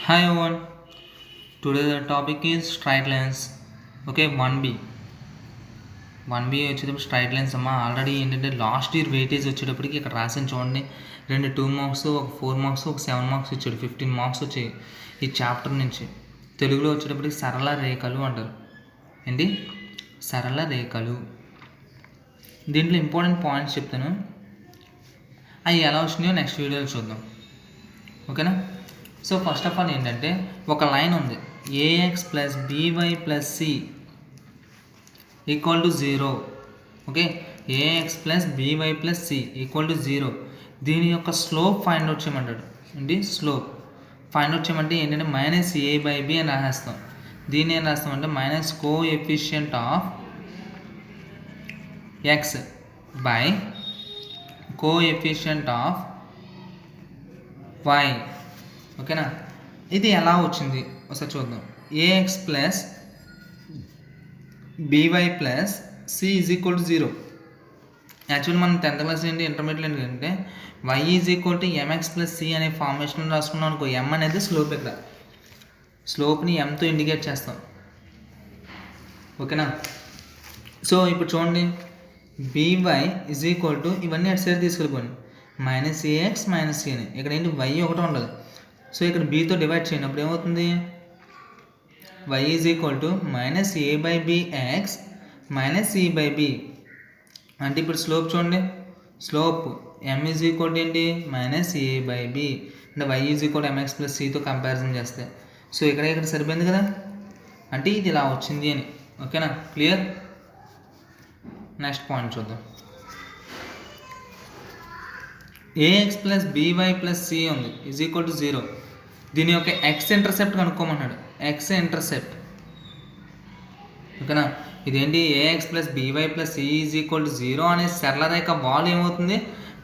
Hi everyone. Today the topic is straight lines. Okay, 1B. 1B వచ్చేటప్పుడు straight lines అమ్మా. Already ఏంటంటే last year weightage వచ్చేటప్పటికి ఇక్కడ రాసిన చూడండి, 2 మార్క్స్, ఒక 4 మార్క్స్, ఒక 7 మార్క్స్ ఇచ్చాడు. 15 మార్క్స్ వచ్చాయి ఈ చాప్టర్ నుంచి. తెలుగులో వచ్చేటప్పటికి సరళ రేఖలు అంటారు. ఏంటి? సరళ రేఖలు. దీంట్లో ఇంపార్టెంట్ పాయింట్స్ చెప్తాను, అవి ఎలా వచ్చినాయో నెక్స్ట్ వీడియోలో చూద్దాం. ఓకేనా? సో ఫస్ట్ ఆఫ్ ఆల్ ఏంటంటే ఒక లైన్ ఉంది, A X plus by plus C equal to 0. Okay, A X plus by plus C equal to 0. దీని యొక్క స్లోప్ ఫైండ్ అవుట్ చేయమంటాడు. ఏంటి స్లోప్ ఫైండ్ అవుట్ చేయమంటే ఏంటంటే మైనస్ ఏ బై బి అని రాసేస్తాం. దీన్ని ఏం రాస్తామంటే minus coefficient of x by coefficient of y. ఓకేనా? ఇది ఎలా వచ్చింది ఒకసారి చూద్దాం. A x plus by plus C is equal to 0. Actually మనం 10th క్లాస్ ఏంటి, ఇంటర్మీడియట్ ఏంటంటే y is equal to m x plus c అనే ఫార్మేషన్ రాసుకున్నాం అనుకో. ఎం అనేది స్లోప్, ఇక్కడ స్లోప్ని ఎంతో ఇండికేట్ చేస్తాం. ఓకేనా? సో ఇప్పుడు చూడండి, బీవై ఈజ్ ఈక్వల్ టు ఇవన్నీ అటు సైడ్ తీసుకెళ్ళిపోయింది, మైనస్ ఏఎక్స్ మైనస్ సి అని. ఇక్కడ ఏంటి వై ఒకటి ఉండాలి. సో ఇక్కడ బీతో డివైడ్ చేయండి, అప్పుడు ఏమవుతుంది, y is equal to minus a by b x minus C by b. అంటే ఇప్పుడు స్లోప్ చూడండి, slope m is equal to ఏంటి మైనస్ ఏ బై బి, అంటే y is equal to m x plus సితో కంపారిజన్ చేస్తే. సో ఇక్కడ సరిపోయింది కదా, అంటే ఇది ఇలా వచ్చింది అని. ఓకేనా? క్లియర్? నెక్స్ట్ పాయింట్ చూద్దాం. A x plus by plus c ఉంది ఈజ్ ఈక్వల్ టు 0. దీని యొక్క ఎక్స్ ఇంటర్సెప్ట్ కనుక్కోమన్నాడు. X intercept. ఓకేనా? ఇదేంటి a x plus by plus C is equal to 0 అనే సరళ రేఖ వాల్ ఏమవుతుంది,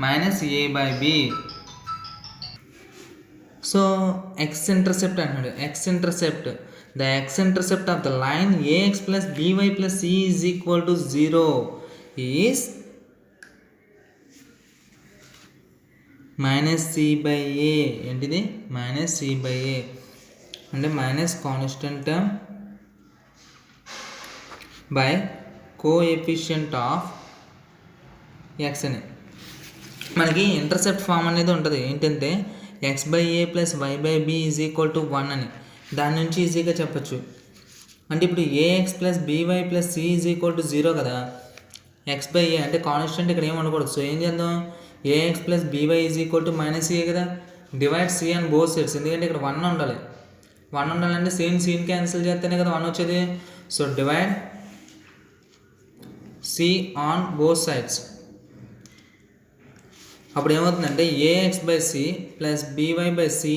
minus a by b. So x intercept అంటున్నాడు. X intercept, the x intercept of the line a x plus by plus C is equal to 0 is minus C by a. ఏంటిది? Minus C by a అంటే minus constant term by coefficient of x అని. మనకి intercept form అనేది ఉంటుంది. ఏంటంటే x by A plus why by B is equal to 1 అని. దాని నుంచి ఈజీగా చెప్పచ్చు. అంటే ఇప్పుడు A X plus by plus C is equal to 0 కదా. ఎక్స్ బై ఏ అంటే కాన్స్టెంట్ ఇక్కడ ఏమనకూడదు. సో ఏం చేద్దాం, a x plus b y is equal to minus a కదా. Divide c and both sides, ఎందుకంటే ఇక్కడ 1 ఉండాలి. 1 ఉండాలంటే సీన్ క్యాన్సిల్ చేస్తేనే కదా 1 వచ్చేది. So divide c on both sides. అప్పుడు ఏమవుతుందంటే a x by c plus b y by c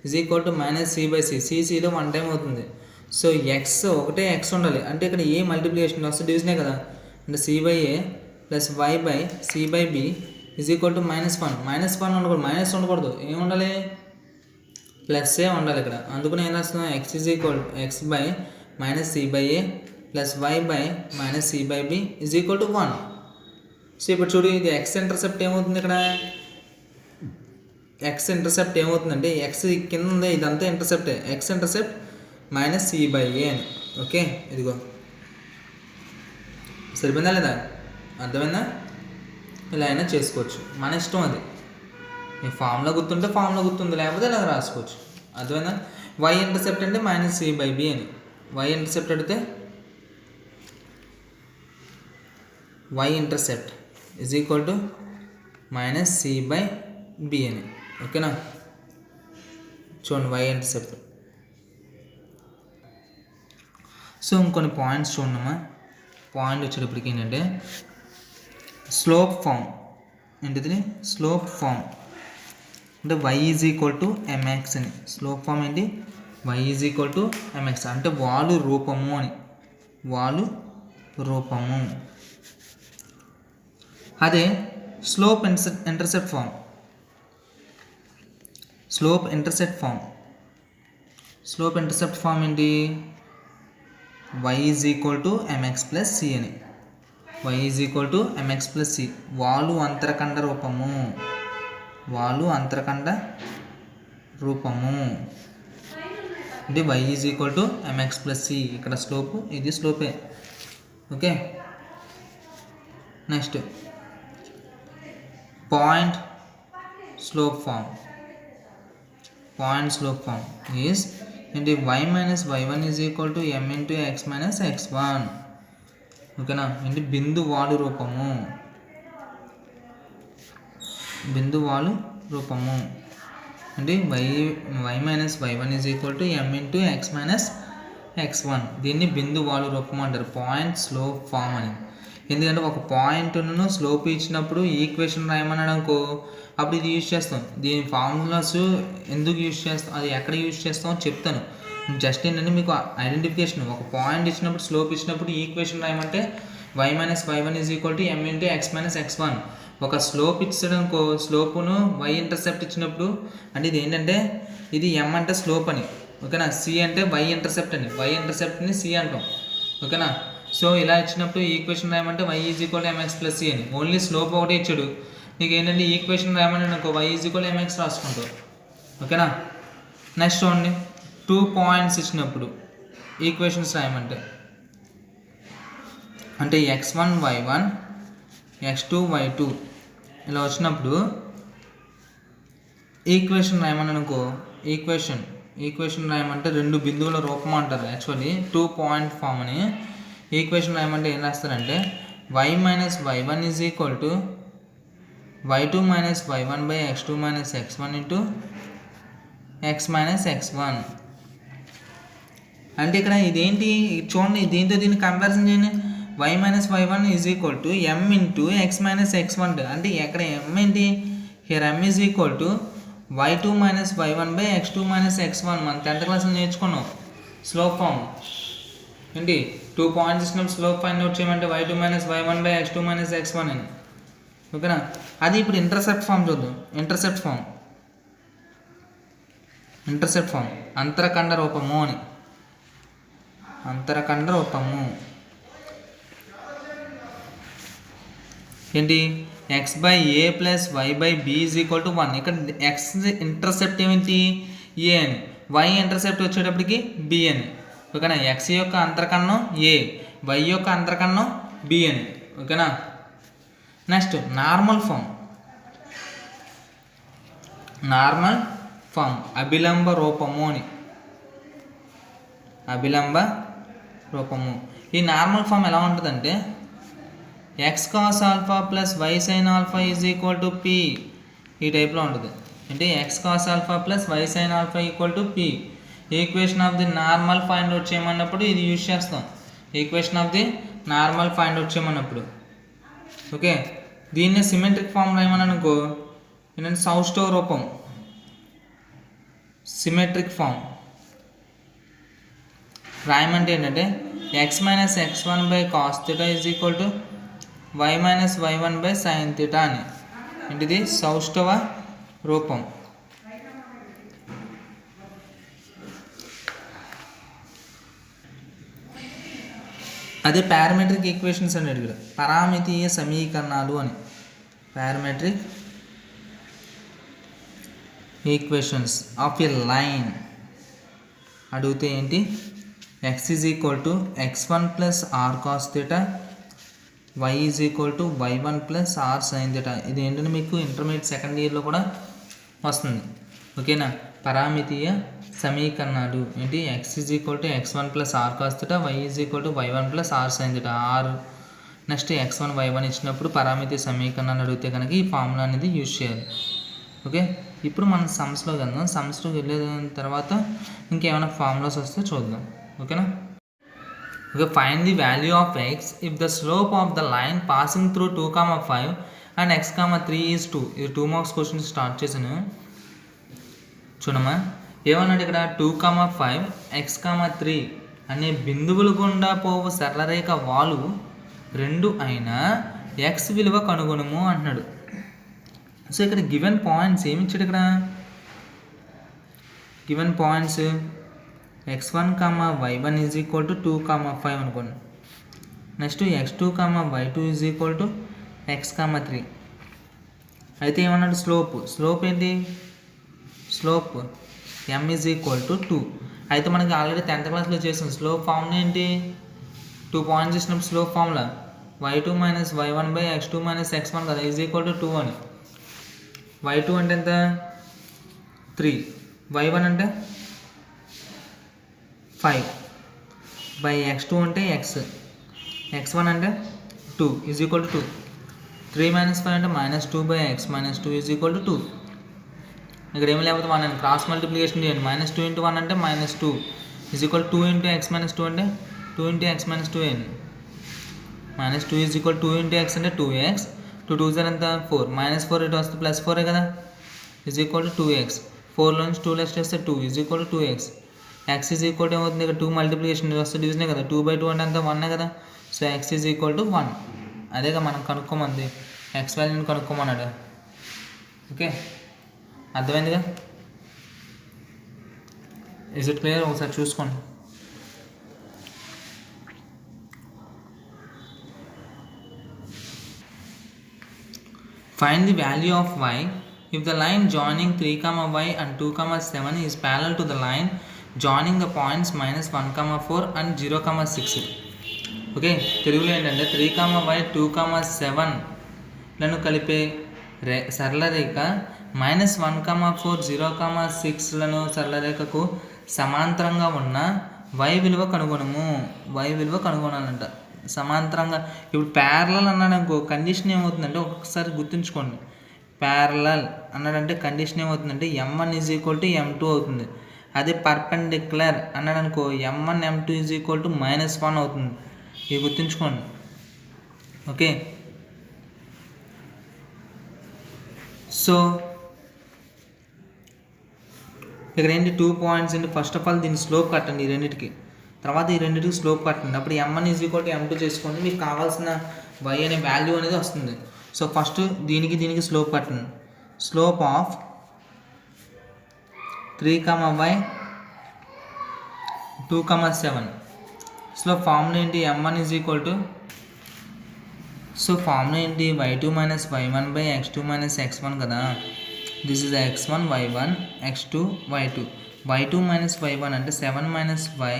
is equal to minus C by c. సిలో 1 టైం అవుతుంది. సో ఎక్స్ ఒకటే ఎక్స్ ఉండాలి, అంటే ఇక్కడ ఏ మల్టిప్లికేషన్ వస్తే డివిజనే కదా. అంటే C by A plus why by C by B is equal to -1. -1 ఉండకూడదు, మైనస్ ఉండకూడదు. ఏమి ఉండాలి, ప్లస్ ఏ ఉండాలి ఇక్కడ. అందుకని ఏం రాస్తున్నాం, x is equal x by minus C by A plus why by minus C by B is equal to 1. So ఇప్పుడు చూడు, ఇది ఎక్స్ ఇంటర్సెప్ట్ ఏమవుతుంది ఇక్కడ. ఎక్స్ ఇంటర్సెప్ట్ ఏమవుతుందంటే ఎక్స్ కింద ఉంది, ఇదంతా ఇంటర్సెప్టే. X intercept minus C by a అని. ఓకే, ఇదిగో సరిపోయిందా లేదా, అర్థమైందా? ఇలా అయినా చేసుకోవచ్చు, మన ఇష్టం అది. ఈ ఫామ్లో గుర్తుంటే ఫామ్లో గుర్తుంది, లేకపోతే ఇలా రాసుకోవచ్చు. అర్థమైందా? వై ఇంటర్సెప్ట్ అంటే మైనస్ సి బై బి అని. వై ఇంటర్సెప్ట్ అడిగితే Y intercept is equal to minus C by B అని. ఓకేనా? చూడండి వై ఇంటర్సెప్ట్. సో ఇంకొన్ని పాయింట్స్ చూడమ్మా. పాయింట్ వచ్చేటప్పటికి ఏంటంటే స్లోప్ ఫామ్. ఏంటిది? స్లోప్ ఫామ్ అంటే y is equal to M X అని. స్లోప్ ఫామ్ ఏంటి, y is equal to M X అంటే వాలు రూపము అని. వాలు రూపము. అదే slope intercept form. Slope intercept form. Slope intercept form ఏంటి, y is equal to m x plus c అని. y is equal to m x plus c. వాలు అంతరఖండ రూపము. వాలు అంతరఖండ రూపము. అంటే y is equal to mx plus c. ఇక్కడ స్లోపు, ఇది స్లోపే. Okay, next point slope form. Point slope form is ఏంటి, y minus y1 is equal to m into x minus x1. ఓకేనా, ఏంటి బిందువాలు రూపము. బిందువాలు రూపము అంటే y minus y1 is equal to m into x minus x1. దీన్ని బిందువాలు రూపం అంటారు, పాయింట్ స్లోప్ ఫామ్ అని. ఎందుకంటే ఒక పాయింట్ను స్లోప్ ఇచ్చినప్పుడు ఈక్వేషన్ రాయమన్నాడు అనుకో, అప్పుడు ఇది యూజ్ చేస్తాం. దీని ఫార్ములాస్ ఎందుకు యూజ్ చేస్తాం, అది ఎక్కడ యూజ్ చేస్తామో చెప్తాను. జస్ట్ ఏంటంటే మీకు ఐడెంటిఫికేషన్. ఒక పాయింట్ ఇచ్చినప్పుడు, స్లోప్ ఇచ్చినప్పుడు ఈక్వేషన్ రాయమంటే y minus y1 is equal to m into x minus x1. ఒక స్లోప్ ఇచ్చాడు అనుకో, స్లోపును y ఇంటర్సెప్ట్ ఇచ్చినప్పుడు, అంటే ఇది ఏంటంటే ఇది m అంటే స్లోప్ అని, ఓకేనా. c అంటే y ఇంటర్సెప్ట్ అని, y ఇంటర్సెప్ట్ని c అంటాం, ఓకేనా. సో ఇలా ఇచ్చినప్పుడు ఈక్వేషన్ రాయమంటే y is equal to mx plus c అని. ఓన్లీ స్లోప్ ఒకటే ఇచ్చాడు, నీకు ఏంటంటే ఈక్వేషన్ రాయమని అనుకో y is equal to mx రాసుకుంటావు, ఓకేనా. నెక్స్ట్ చూడండి, 2 పాయింట్స్ ఇచ్చినప్పుడు ఈక్వేషన్స్ రాయమంటే, అంటే x1 y1 x2 y2 ఇలా వచ్చినప్పుడు ఈక్వేషన్ రాయమని అనుకో, ఈక్వేషన్ రాయమంటే 2 బిందువుల రూపం అంటారు యాక్చువల్లీ, 2 పాయింట్ ఫామ్ అని. ఈక్వేషన్ రాయమంటే ఏం రాస్తారంటే y minus y1 is equal to y2 minus y1 by x2 minus x1 into x minus x1. అంటే ఇక్కడ ఇదేంటి చూడండి, దీంతో దీన్ని కంపారిజన్ చేయండి. y minus y1 is equal to m into x minus x1. అంటే ఎక్కడ m ఏంటి, here m is equal to y2 minus y1 by x2 minus x1. మనం 10th క్లాస్లో నేర్చుకున్నాం స్లోప్ ఫామ్. ఏంటి 2 పాయింట్స్ ఇచ్చినప్పుడు స్లోప్ ఫైండ్ అవుట్ చేయమంటే y2 minus y1 by x2 minus x1 అని, ఓకేనా. అది ఇప్పుడు ఇంటర్సెప్ట్ ఫామ్ చూద్దాం. ఇంటర్సెప్ట్ ఫామ్ అంతరఖండ రూపము అని, అంతరఖండ రూపము ఏంటి, x by A plus y by B is equal to 1. ఇక్కడ x ఇంటర్సెప్ట్ ఏమిటి ఏ అని, y ఇంటర్సెప్ట్ వచ్చేటప్పటికి b అని, ఓకేనా. x యొక్క అంతరకరణం a, y యొక్క అంతరకరణం b అని, ఓకేనా. నెక్స్ట్ నార్మల్ ఫామ్ అభిలంబ రూపము అని, అభిలంబ రూపము. ఈ నార్మల్ ఫామ్ ఎలా ఉంటుందంటే x cos alpha plus y sin alpha is equal to p, ఈ టైప్లో ఉంటుంది. అంటే x cos alpha plus y sin alpha equal to p. Equation of the normal find out చేయమన్నప్పుడు ఇది యూజ్ చేస్తాం, equation of the normal find out చేయమన్నప్పుడు, okay. దీన్ని symmetric form రాయమని అనుకో, ఏంటంటే సౌస్టో రూపం, సిమెట్రిక్ ఫామ్ రాయమంటే ఏంటంటే x minus x1 by cos theta is equal to y minus y1 by sine theta అని. ఏంటిది సౌష్టవ రూపం. అదే పారామెట్రిక్ ఈక్వేషన్స్ అని అడిగారు, పరామితీయ సమీకరణాలు అని. Parametric equations of a line అడిగితే ఏంటి, x is equal to x1 plus R cos theta, y is equal to y1 plus R sine theta. ఇది ఏంటంటే మీకు ఇంటర్మీడియట్ సెకండ్ ఇయర్లో కూడా వస్తుంది, ఓకేనా. పరామితీయ సమీకరణాలు ఏంటి, x is equal to x1 plus R cos theta, y is equal to y1 plus R sine theta. R next x1 y1 ఇచ్చినప్పుడు పరామితీయ సమీకరణాన్ని అడిగితే కనుక ఈ ఫార్ములా అనేది యూజ్ చేయాలి, ఓకే. ఇప్పుడు మనం సమ్స్లోకి వెళ్దాం. సమ్స్లోకి వెళ్ళిన తర్వాత ఇంకేమైనా ఫార్ములాస్ వస్తే చూద్దాం, ఓకేనా. Okay, find the value of x if the slope of the line passing through 2,5 and x,3 is 2. ఇది 2 మార్క్స్ క్వశ్చన్ స్టార్ట్ చేశాను చూడమ్మా. ఏమన్నాడు ఇక్కడ, 2,5 x,3 అనే బిందువులు గుండా పోవు సరళరేఖ వాలు 2 అయిన x విలువ కనుగొనుము అంటున్నాడు. సో ఇక్కడ గివెన్ పాయింట్స్ ఏమి ఇచ్చాడు, ఇక్కడ given points x1, y1 is equal to 2,5 అనుకోండి. Next x2, y2 is equal to x,3. అయితే ఏమన్నాడు, స్లోప్ ఏంటి, slope m is equal to 2. అయితే మనకి ఆల్రెడీ 10th క్లాస్లో చేసాం. స్లోప్ ఫార్ములా ఏంటి? 2 పాయింట్స్ ఇచ్చినప్పుడు slope formula y2 minus y1 by x2 minus x1 కదా, ఈజ్ ఈక్వల్ టు 2 అని. y2 అంటే ఎంత? 3, y1 అంటే 5 బై x2 అంటే x1 అంటే 2 ఈజ్ ఈక్వల్ టు 2. 3 మైనస్ 5 అంటే -2 by x minus 2 is equal to 2. ఇక్కడ ఏమి లేకపోతే 1 అని క్రాస్ మల్టిప్లికేషన్ చేయండి. -2 ఇంటూ 1 అంటే -2 is equal 2 into x minus 2 అంటే 2 ఇంటూ x మైనస్ 2 అయింది. -2 ఈజ్ ఈక్వల్ 2 ఇంటూ x అంటే 2x, 2 2 సార్ ఎంత 4, -4 ఇటు వస్తే +4 కదా, ఈజ్ ఈక్వల్ టు 2x. 4లో నుంచి 2 లెస్ చేస్తే 2 is equal to 2x. x is equal to ఏమవుతుంది? ఇక్కడ 2 మల్టిప్లికేషన్ వస్తే డివిజనే కదా, 2/2 అంటే అంత 1 కదా. So x is equal to 1. అదేగా మనం కనుక్కోమంది, x వాల్యూని కనుక్కోమన్నాడు. ఓకే, అర్థమైందిగా? Is it clear? ఒకసారి చూసుకోండి. Find the value of y if the line joining 3, y and 2, 7 is parallel to the line joining the points -1, 4 and 0, 6. Okay, తెలుగులో ఏంటంటే 3, y 2, 7 లను కలిపే సరళ రేఖ -1, 4, 0, 6 లను సరళ రేఖకు సమాంతరంగా ఉన్న y విలువ కనుగొనము. y విలువ కనుగొనాలంట సమాంతరంగా. ఇప్పుడు ప్యారలల్ అన్నాడు అనుకో, కండిషన్ ఏమవుతుందంటే ఒకసారి గుర్తుంచుకోండి. ప్యారలల్ అన్నాడంటే కండిషన్ ఏమవుతుందంటే m1 is equal to m2 అవుతుంది. అదే పర్పెండిక్యులర్ అన్నాడు అనుకో, m1 m2 is equal to -1 అవుతుంది. ఇవి గుర్తుంచుకోండి. ఓకే, సో ఇక్కడ ఏంటి 2 పాయింట్స్ అండి. ఫస్ట్ ఆఫ్ ఆల్ దీన్ని స్లోప్ కట్టండి ఈ రెండింటికి, తర్వాత ఈ రెండింటికి స్లోప్ కట్టండి. అప్పుడు m1 is equal to m2 చేసుకోండి, మీకు కావాల్సిన y అనే వాల్యూ అనేది వస్తుంది. సో ఫస్ట్ దీనికి స్లోప్ కట్టండి. Slope of 3, y 2, 7. Slope formula ఏంటి? m1 is equal to, so formula ఏంటి? y2 minus y1 by x2 minus x1 కదా. This is x1 y1 x2 y2. y2 minus y1 అంటే 7 minus y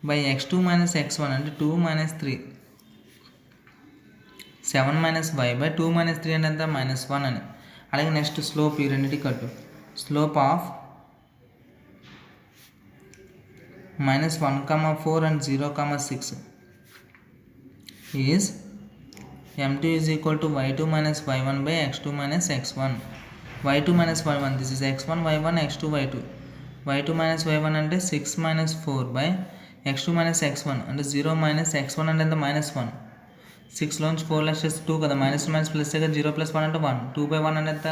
by x2 minus x1 అంటే 2 minus 3. 7 minus y by 2 minus 3 అంటే ఎంత? -1 అని. అలాగే next slope ఈ రెండింటి కట్టు. Slope of -1, 4 and 0, 6 is m2 is equal to y2 minus y1 by x2 minus x1. y2 minus y1 this is x1 y1 x2 y2. y2 minus y1 అంటే 6 minus 4 by x2 minus x1 అంటే 0 minus x1 అంటే ఎంత? -1. 6లోంచి 4 less చేస్తే 2 కదా, minus plus కదా, 0 + 1 అంటే 1. 2/1 అంటే ఎంత?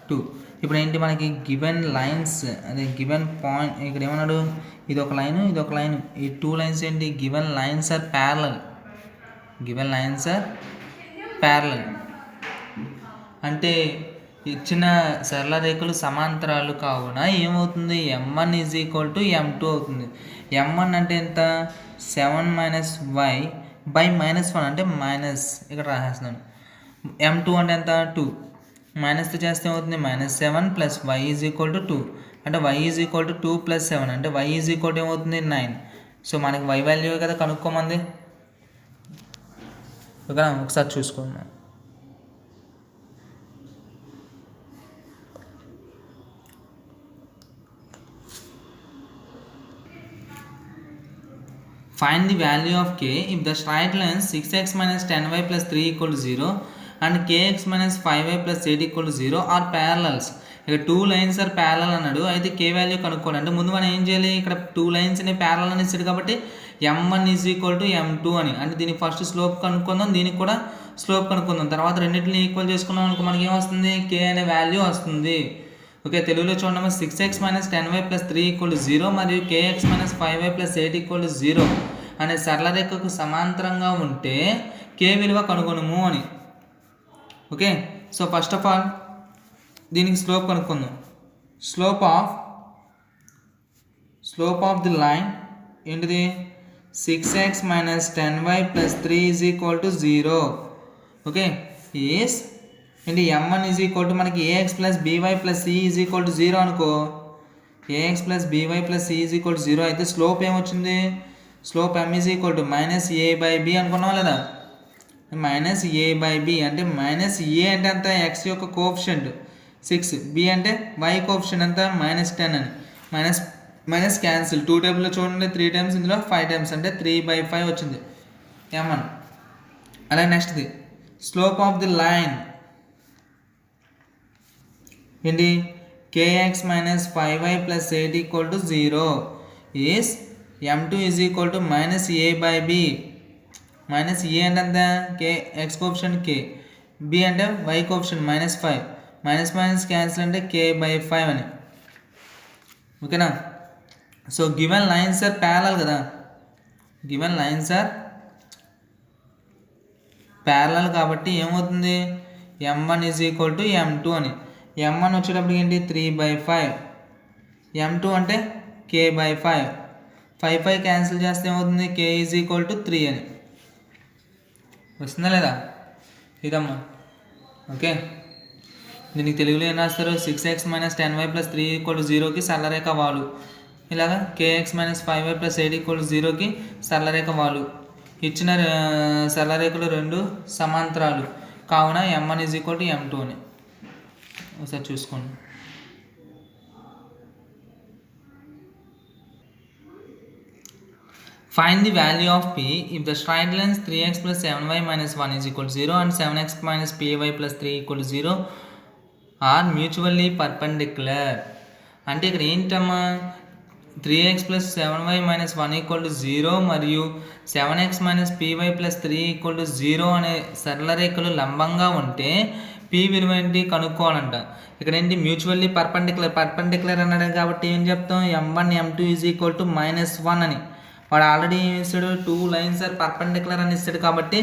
2. ఇప్పుడు ఏంటి మనకి గివెన్ లైన్స్, అదే గివెన్ పాయింట్. ఇక్కడ ఏమన్నాడు? ఇది ఒక లైన్, ఇది ఒక లైన్. ఈ 2 లైన్స్ ఏంటి? Given lines are parallel. Given lines are parallel అంటే ఇచ్చిన సరళ రేఖలు సమాంతరాలు కావున ఏమవుతుంది? m1 is equal to m2 అవుతుంది. m1 అంటే ఎంత? 7 మైనస్ y బై -1 అంటే మైనస్, ఇక్కడ రాసేస్తున్నాను. m2 అంటే ఎంత? 2. మైనస్తో చేస్తే ఏమవుతుంది? -7 plus y is equal to 2 అంటే y ఈజ్ ఈక్వల్ టు 2 + 7 అంటే y ఈజ్ ఈక్వల్ టు ఏమవుతుంది? 9. సో మనకి y వాల్యూ కదా కనుక్కోమంది. ఓకేనా, ఒకసారి చూసుకుందాం. Find the value of k if the straight lines 6x minus 10y plus 3 equal to 0 and kx minus 5y plus 8 equal to 0 are parallels. ఇక్కడ 2 lines are parallel అన్నాడు. అయితే k value కనుక్కోవాలంటే ముందు మనం ఏం చేయాలి? ఇక్కడ 2 లైన్స్ అనే ప్యారలల్ అని ఇచ్చాడు కాబట్టి m1 is equal to m2 అని. అంటే దీనికి ఫస్ట్ స్లోప్ కనుక్కుందాం, దీనికి కూడా స్లోప్ కనుక్కుందాం. తర్వాత రెండింటిని ఈక్వల్ చేసుకున్నాం అనుకో మనకి ఏమొస్తుంది? k అనే వాల్యూ వస్తుంది. ఓకే, తెలుగులో చూడండి. 6x minus 10y plus 3 equal to 0 మరియు kx minus 5y plus 8 equal to 0 అనే సరళ రేఖకు సమాంతరంగా ఉంటే k విలువ కనుగొనము అని. Okay, so first of all దీనికి స్లోప్ కనుక్కుందాం. స్లోప్ ఆఫ్ ది లైన్ ఏంటిది? 6x minus 10y plus 3 is equal to 0. Okay, is ఏంటి? m1 ఈజ్ ఈక్వల్ టు మనకి ax plus by plus c is equal to 0 అనుకో. A x plus by plus C is equal to 0 అయితే slope ఏమొచ్చింది, slope m is equal to minus a by b అనుకున్నాం లేదా, minus a by b అంటే minus a అంటే అంత x యొక్క coefficient 6, b అంటే వై కోఎఫిషియంట్ అంతా -10 అని, మైనస్ క్యాన్సిల్ 2 టైమ్లో చూడండి 3 టైమ్స్, ఇందులో 5 టైమ్స్ అంటే 3/5 వచ్చింది m1. అలాగే నెక్స్ట్ది స్లోప్ ఆఫ్ ది లైన్ ఏంటి, kx minus 5y plus 8 equal to 0 is m2 is equal to minus a by b. Minus a అంటే అంత k x coefficient k, b అంటే వై కోఎఫిషియంట్ -5, మైనస్ క్యాన్సిల్ అంటే k/5 అని. ఓకేనా. So given lines are parallel కదా, given lines are parallel కాబట్టి ఏమవుతుంది, m1 is equal to m2 అని. m1 వచ్చేటప్పటికి ఏంటి 3/5, m2 అంటే k/5, 5 క్యాన్సిల్ చేస్తే ఏమవుతుంది k ఈజ్ ఈక్వల్ టు 3 అని వస్తుందా లేదా, ఇదమ్మా. ఓకే, దీనికి తెలుగులో ఏం రాస్తారు, 6x - 10y + 3 = 0కి సరళరేఖ వాలు, ఇలాగా kx - 5y + 8 = 0కి సరళరేఖ వాలు. ఇచ్చిన సరళరేఖలు రెండు సమాంతరాలు కావున m1 = m2 అని ఒకసారి చూసుకోండి. Find the value of p if the straight lines 3x plus 7y minus 1 is equal to 0 and 7x minus py plus 3 equal to 0 are mutually perpendicular. అంటే ఇక్కడ ఏంటమ్మా, 3x plus 7y minus 1 equal to 0 మరియు 7x minus py plus 3 equal to 0 అనే సరళ రేఖలు లంబంగా ఉంటే p విలువ ఏంటి కనుక్కోవాలంట. ఇక్కడ ఏంటి మ్యూచువల్లీ పర్పెండిక్యులర్ అన్నాడు కాబట్టి ఏం చెప్తాం, m1 m2 is equal to -1 అని. వాడు ఆల్రెడీ ఏం ఇస్తాడు, 2 లైన్స్ ఆర్ పర్పెండిక్యులర్ అని ఇస్తాడు కాబట్టి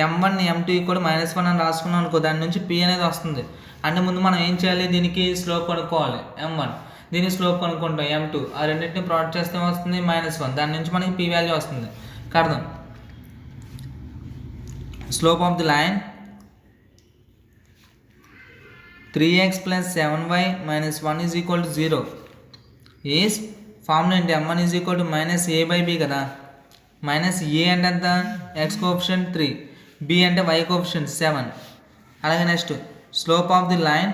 m1 m2 = -1 అని రాసుకున్నాం అనుకో, దాని నుంచి p అనేది వస్తుంది. అంటే ముందు మనం ఏం చేయాలి, దీనికి స్లోప్ కనుక్కోవాలి m1, దీని స్లోప్ కనుక్కుంటాం m2, ఆ రెండింటిని ప్రోడక్ట్ చేస్తే వస్తుంది -1, దాని నుంచి మనకి p వాల్యూ వస్తుంది. కడదాం. Slope of the line 3x plus 7y minus 1 is equal to 0 is formula ఏంటి, m1 is equal to -a by b కదా, మైనస్ ఏ అంటే ఎంత ఎక్స్ కోఎఫిషియంట్ 3, b అంటే y కోఎఫిషియంట్ 7. అలాగే next slope of the line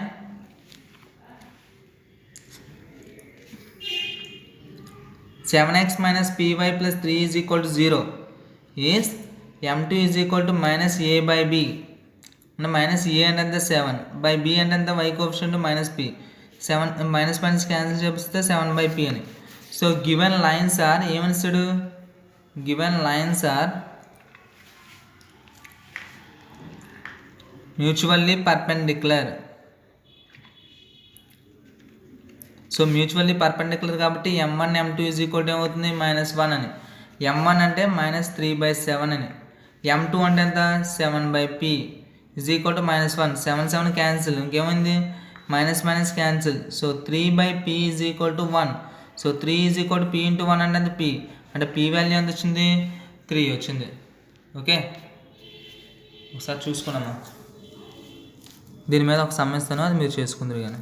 7x minus py plus 3 is equal to 0 is m2 is equal to -a by b. Minus a అంటే ఎంత 7 by b అంటే ఎంత y coefficient -p, 7 minus cancel చేస్తే 7/p అని. So given lines are ఏమనిస్తాడు, given lines are mutually perpendicular. So mutually perpendicular కాబట్టి m1 m2 is equal to ఏమవుతుంది -1 అని. m1 అంటే -3/7 అని, m2 అంటే ఎంత 7/p is equal to -1, 7 cancel, ఇంకేమైంది minus cancel. So 3/p is equal to 1. So 3 is equal to p into 1 అంటే p, అంటే p వాల్యూ ఎంత వచ్చింది 3 వచ్చింది. ఓకే, ఒకసారి చూసుకున్నామా, దీని మీద ఒక సమ్ ఇస్తాను, అది మీరు చేసుకుందరు కానీ.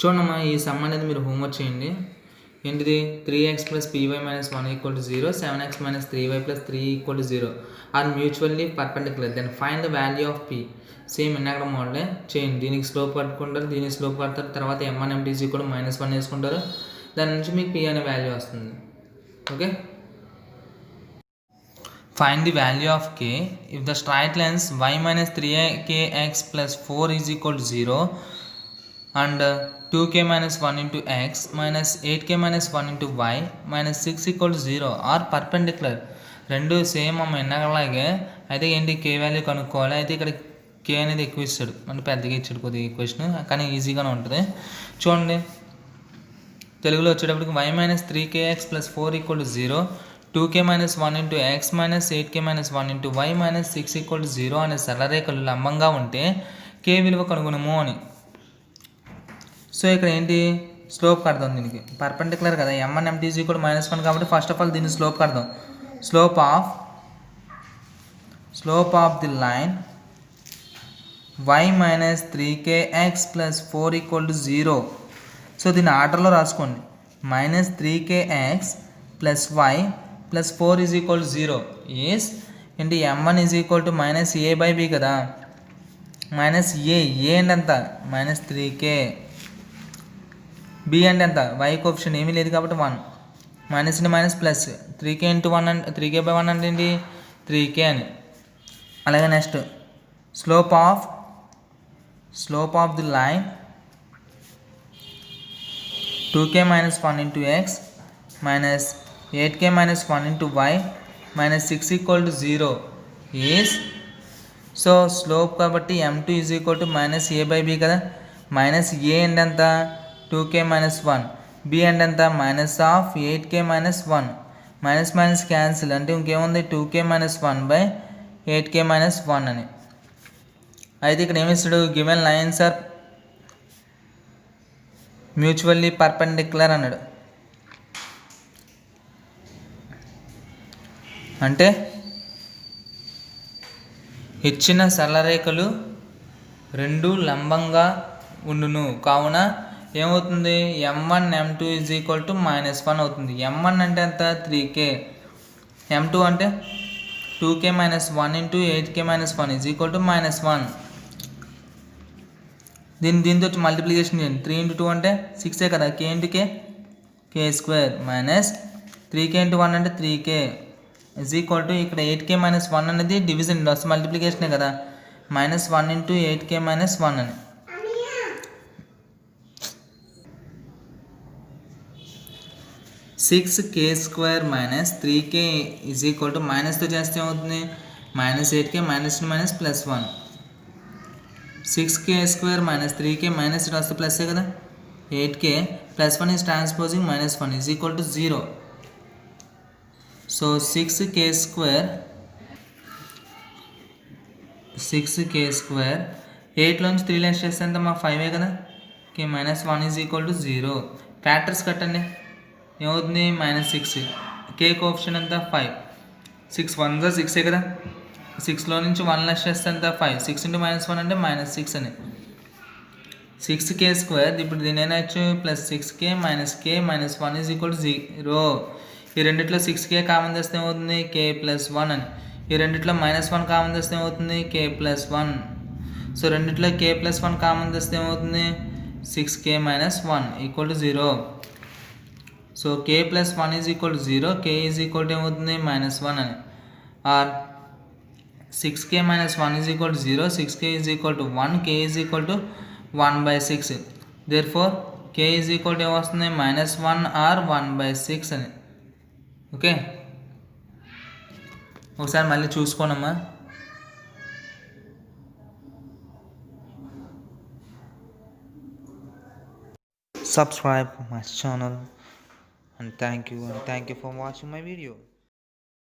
చూడమ్మా, ఈ సమ్ అనేది మీరు హోంవర్క్ చేయండి. ఏంటిది, 3x plus py minus 1 equal to 0, 7x minus 3y plus 3 equal to 0 are mutually perpendicular. Then find the value of p. Same ఎన్నక్కడ మోడలే చేయండి. దీనికి స్లోప్ కట్టుకుంటారు, దీనికి స్లోప్ కడతారు, తర్వాత m1 m2 is equal to -1 వేసుకుంటారు, దాని నుంచి మీకు p అనే వాల్యూ వస్తుంది. Okay, find the value of k if the straight lines y minus 3kx plus 4 is equal to 0 and 2k minus 1 into x minus 8k minus 1 into y minus 6 equal to 0 are perpendicular. రెండు same అమ్మ ఎన్నలాగే. అయితే ఏంటి k value కనుక్కోవాలి. అయితే ఇక్కడ k అనేది ఎక్కువ ఇస్తాడు, అంటే పెద్దగా ఇచ్చాడు కొద్దిగా ఈక్వేషన్, కానీ ఈజీగానే ఉంటుంది. చూడండి, తెలుగులో వచ్చేటప్పటికి y minus 3kx plus 4 equal to 0, 2k minus 1 into x minus 8k minus 1 into y minus 6 equal to 0 అనే సరళరేఖలు లంబంగా ఉంటే k విలువ కనుగొనము అని. సో ఇక్కడ ఏంటి, స్లోప్ కడదాం. దీనికి పర్పెండిక్యులర్ కదా, m1 m2 is equal to -1 కాబట్టి ఫస్ట్ ఆఫ్ ఆల్ దీన్ని స్లోప్ కడదాం. Slope of slope of the line y minus 3kx plus 4 equal to 0. So దీన్ని ఆర్డర్లో రాసుకోండి. minus 3kx plus y plus 4 is equal to 0 is into m1 is equal to minus a by b కదా. Minus a అంటే ఎంత minus 3k, b అంటే ఎంత y coefficient ఏమీ లేదు కాబట్టి 1, minus into minus plus 3k into 1 అంటే 3k by 1 అంటే ఏంటి 3k అని. అలాగే next slope of the line 2k minus 1 into x minus 8k minus 1 into y minus 6 equal to 0 is, so slope కాబట్టి m2 is equal to minus a by b కదా. Minus a అంటే ఎంత 2k minus 1, b అంటే ఎంత minus of 8k minus 1, minus minus cancel అంటే ఇంకేముంది 2k minus 1 by 8k minus 1 అని. అయితే ఇక్కడ ఏమిస్తాడు given lines are mutually perpendicular అన్నాడు. అంటే ఇచ్చిన సరళరేఖలు రెండు లంబంగా ఉండును కావున ఏమవుతుంది m1 m2 is equal to -1 అవుతుంది. m1 అంటే ఎంత 3k, m2 అంటే 2k minus 1 into 8k minus 1 is equal to -1. దీంతో మల్టిప్లికేషన్ చేయండి. 3 into 2 అంటే 6 కదా, k into k k² minus 3k into 1 అంటే 3k is equal to ఇక్కడ 8k minus 1 అనేది డివిజన్ వస్తుంది మల్టిప్లికేషనే కదా, -1 into 8k minus 1 అని. (6k² minus 3k is equal to మైనస్తో చేస్తే ఏమవుతుంది -8k minus minus plus 1, 6k² minus 3k minus ఇటు వస్తే ప్లస్సే కదా, 8k plus 1 is transposing -1 is equal to 0. So 6k² 8లోంచి 3 less చేస్తే ఎంత మా 5 కదా, k -1 is equal to 0. Factors కట్టండి ఏమవుతుంది -6, k కోఎఫిషియంట్ ఎంత 5, 6 1 6 కదా, 6లో నుంచి 1 లెస్ చేస్తే ఎంత 5, 6 into -1 అంటే -6 అని. 6k², ఇప్పుడు దీని ఏనాచ్చు plus 6k minus k minus 1 is equal to 0. ఈ రెండిట్లో 6k కామన్ తెస్తే ఏమవుతుంది k plus 1 అని. ఈ రెండిట్లో -1 కామన్ తెస్తే ఏమవుతుంది k plus 1. సో రెండిట్లో k plus 1 కామన్ తెస్తే ఏమవుతుంది 6k minus 1 equal to 0. So k plus 1 is equal to 0, k is equal to ఏమవుతుంది -1 అని. Or 6k minus 1 is equal to 0, 6k is equal to 1, k is equal to 1/6. therefore k is equal to ఏమొస్తుంది -1 or 1/6 అని. Okay, ఒకసారి మళ్ళీ చూసుకోనమ్మా. Subscribe my channel and thank you for watching my video.